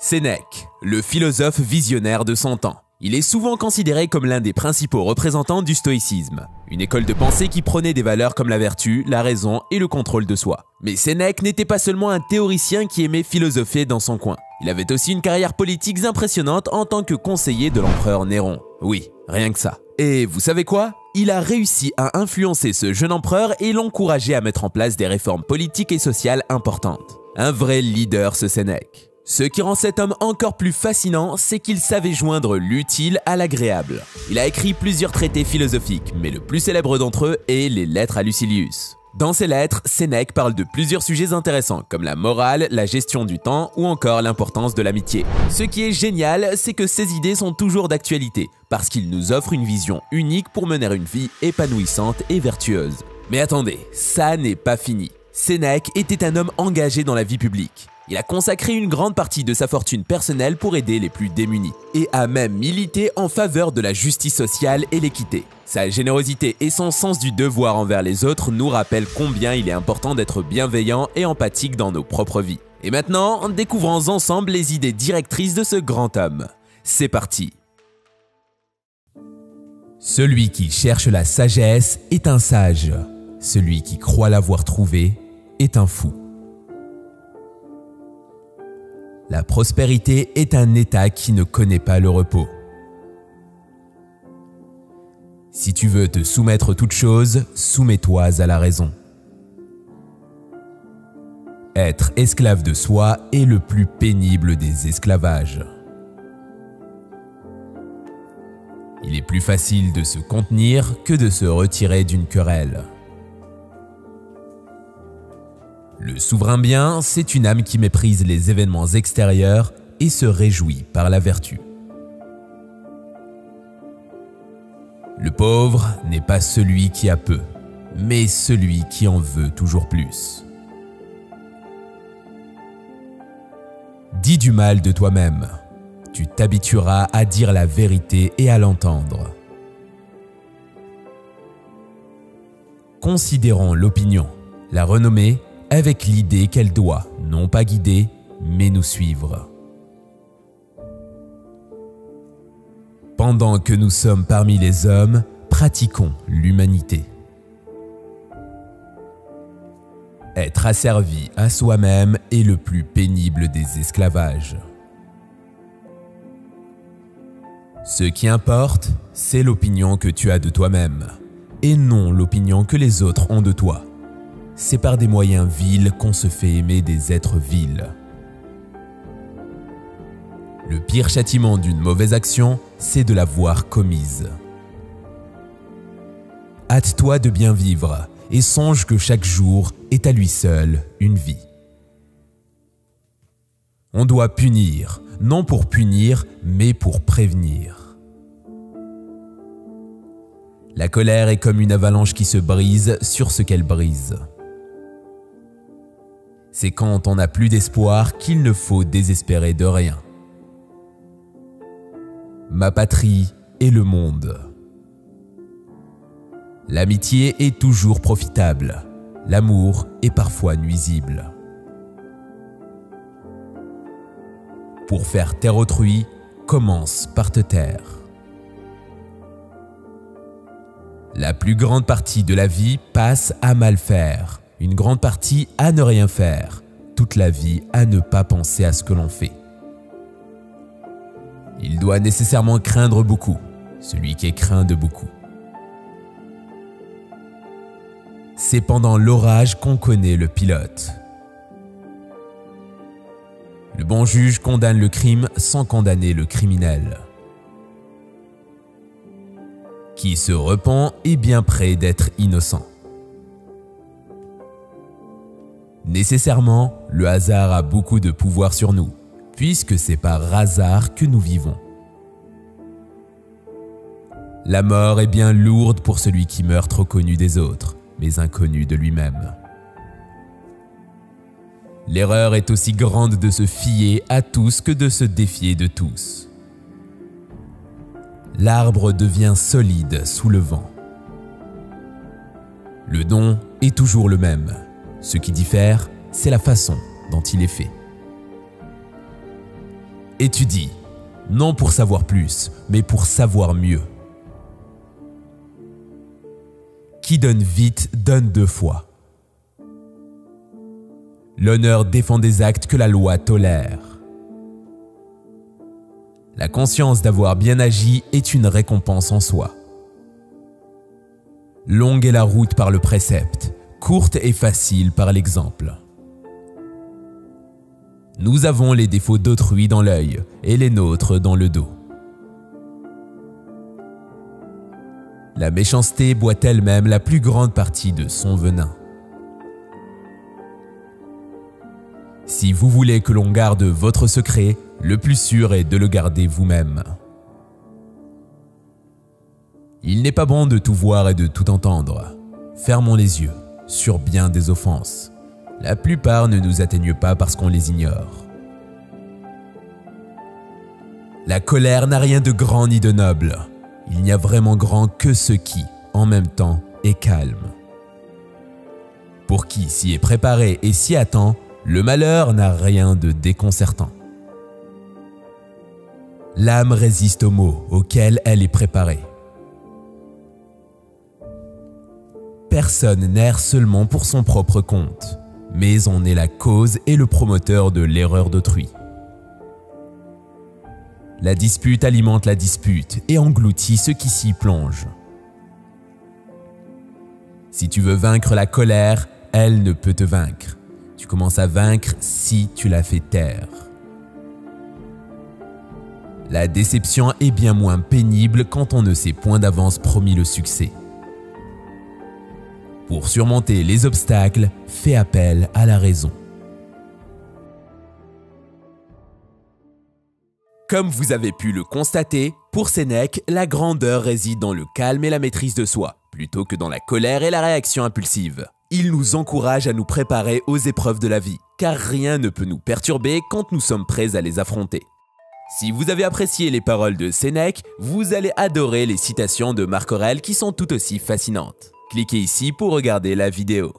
Sénèque, le philosophe visionnaire de son temps. Il est souvent considéré comme l'un des principaux représentants du stoïcisme, une école de pensée qui prônait des valeurs comme la vertu, la raison et le contrôle de soi. Mais Sénèque n'était pas seulement un théoricien qui aimait philosopher dans son coin. Il avait aussi une carrière politique impressionnante en tant que conseiller de l'empereur Néron. Oui, rien que ça. Et vous savez quoi? Il a réussi à influencer ce jeune empereur et l'encourager à mettre en place des réformes politiques et sociales importantes. Un vrai leader, ce Sénèque. Ce qui rend cet homme encore plus fascinant, c'est qu'il savait joindre l'utile à l'agréable. Il a écrit plusieurs traités philosophiques, mais le plus célèbre d'entre eux est les Lettres à Lucilius. Dans ces lettres, Sénèque parle de plusieurs sujets intéressants, comme la morale, la gestion du temps ou encore l'importance de l'amitié. Ce qui est génial, c'est que ces idées sont toujours d'actualité, parce qu'il nous offre une vision unique pour mener une vie épanouissante et vertueuse. Mais attendez, ça n'est pas fini. Sénèque était un homme engagé dans la vie publique. Il a consacré une grande partie de sa fortune personnelle pour aider les plus démunis, et a même milité en faveur de la justice sociale et l'équité. Sa générosité et son sens du devoir envers les autres nous rappellent combien il est important d'être bienveillant et empathique dans nos propres vies. Et maintenant, découvrons ensemble les idées directrices de ce grand homme. C'est parti! Celui qui cherche la sagesse est un sage. Celui qui croit l'avoir trouvée est un fou. La prospérité est un état qui ne connaît pas le repos. Si tu veux te soumettre toute chose, soumets-toi à la raison. Être esclave de soi est le plus pénible des esclavages. Il est plus facile de se contenir que de se retirer d'une querelle. Le souverain bien, c'est une âme qui méprise les événements extérieurs et se réjouit par la vertu. Le pauvre n'est pas celui qui a peu, mais celui qui en veut toujours plus. Dis du mal de toi-même, tu t'habitueras à dire la vérité et à l'entendre. Considérons l'opinion, la renommée, avec l'idée qu'elle doit, non pas guider, mais nous suivre. Pendant que nous sommes parmi les hommes, pratiquons l'humanité. Être asservi à soi-même est le plus pénible des esclavages. Ce qui importe, c'est l'opinion que tu as de toi-même, et non l'opinion que les autres ont de toi. C'est par des moyens vils qu'on se fait aimer des êtres vils. Le pire châtiment d'une mauvaise action, c'est de l'avoir commise. Hâte-toi de bien vivre et songe que chaque jour est à lui seul une vie. On doit punir, non pour punir, mais pour prévenir. La colère est comme une avalanche qui se brise sur ce qu'elle brise. C'est quand on n'a plus d'espoir qu'il ne faut désespérer de rien. Ma patrie est le monde. L'amitié est toujours profitable. L'amour est parfois nuisible. Pour faire taire autrui, commence par te taire. La plus grande partie de la vie passe à mal faire. Une grande partie à ne rien faire, toute la vie à ne pas penser à ce que l'on fait. Il doit nécessairement craindre beaucoup, celui qui est craint de beaucoup. C'est pendant l'orage qu'on connaît le pilote. Le bon juge condamne le crime sans condamner le criminel. Qui se repent est bien près d'être innocent. Nécessairement, le hasard a beaucoup de pouvoir sur nous, puisque c'est par hasard que nous vivons. La mort est bien lourde pour celui qui meurt trop connu des autres, mais inconnu de lui-même. L'erreur est aussi grande de se fier à tous que de se défier de tous. L'arbre devient solide sous le vent. Le don est toujours le même. Ce qui diffère, c'est la façon dont il est fait. Étudie, non pour savoir plus, mais pour savoir mieux. Qui donne vite donne deux fois. L'honneur défend des actes que la loi tolère. La conscience d'avoir bien agi est une récompense en soi. Longue est la route par le précepte, courte et facile par l'exemple. Nous avons les défauts d'autrui dans l'œil et les nôtres dans le dos. La méchanceté boit elle-même la plus grande partie de son venin. Si vous voulez que l'on garde votre secret, le plus sûr est de le garder vous-même. Il n'est pas bon de tout voir et de tout entendre. Fermons les yeux sur bien des offenses. La plupart ne nous atteignent pas parce qu'on les ignore. La colère n'a rien de grand ni de noble. Il n'y a vraiment grand que ce qui, en même temps, est calme. Pour qui s'y est préparé et s'y attend, le malheur n'a rien de déconcertant. L'âme résiste aux maux auxquels elle est préparée. Personne n'erre seulement pour son propre compte, mais on est la cause et le promoteur de l'erreur d'autrui. La dispute alimente la dispute et engloutit ceux qui s'y plongent. Si tu veux vaincre la colère, elle ne peut te vaincre. Tu commences à vaincre si tu la fais taire. La déception est bien moins pénible quand on ne s'est point d'avance promis le succès. Pour surmonter les obstacles, fais appel à la raison. Comme vous avez pu le constater, pour Sénèque, la grandeur réside dans le calme et la maîtrise de soi, plutôt que dans la colère et la réaction impulsive. Il nous encourage à nous préparer aux épreuves de la vie, car rien ne peut nous perturber quand nous sommes prêts à les affronter. Si vous avez apprécié les paroles de Sénèque, vous allez adorer les citations de Marc Aurèle qui sont tout aussi fascinantes. Cliquez ici pour regarder la vidéo.